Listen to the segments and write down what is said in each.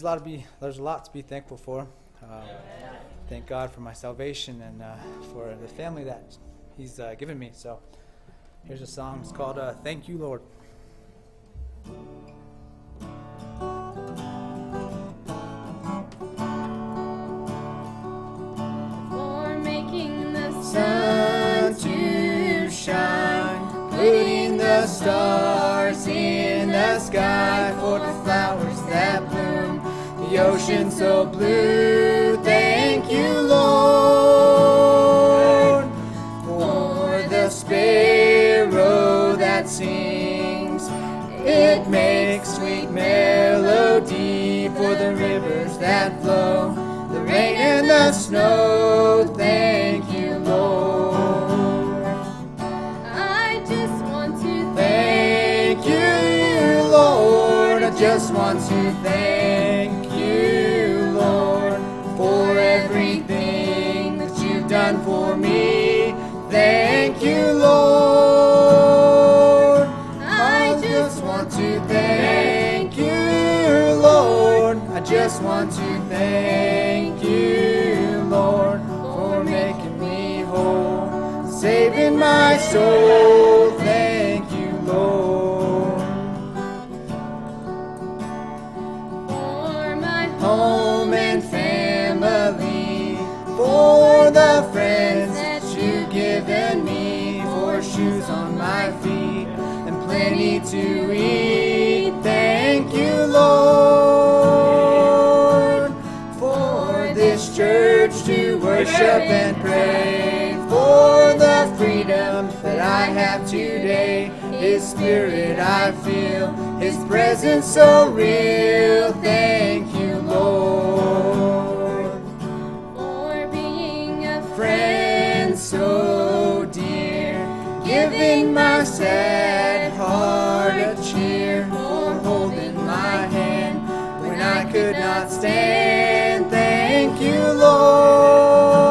There's a lot to be thankful for. Thank God for my salvation and for the family that He's given me. So here's a song. It's called "Thank You, Lord." For making the sun to shine, putting the stars in the sky, for the flowers that bloom, the ocean so blue. Thank you, Lord, for the sparrow that sings. It makes sweet melody, for the rivers that flow, the rain and the snow. Thank you, Lord. I just want to thank you, Lord. I just want to thank you, Lord, for everything that you've done for me. Thank you, Lord. I just want to thank you, Lord. I just want to thank you, Lord, for making me whole, saving my soul. Thank you, Lord. For my home and family, for the friends that you've given me, for shoes on my feet and plenty to eat. Thank you, Lord, for this church to worship and pray, for the freedom that I have today. His Spirit I feel, His presence so real. Thank you, Lord, for being a friend so dear, giving my sad heart a cheer, for holding my hand when I could not stand. Thank you, Lord,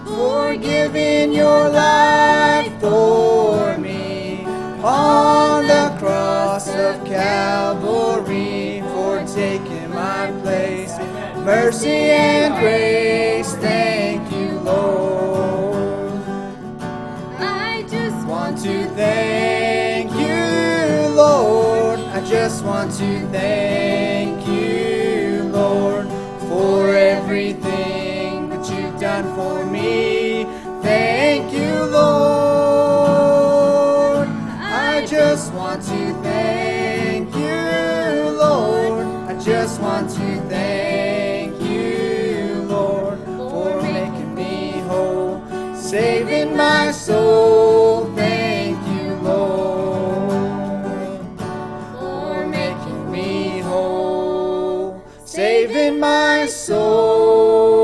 for giving your life for me on the cross of Calvary, for taking my place, mercy and grace. Thank you, Lord. I just want to thank you, Lord. I just want to thank you, Lord, for everything that you've done for me. Thank you, Lord. I just want to thank you, Lord. I just want to thank you, Lord, for making me whole, saving my soul. Thank you, Lord, for making me whole, saving my soul.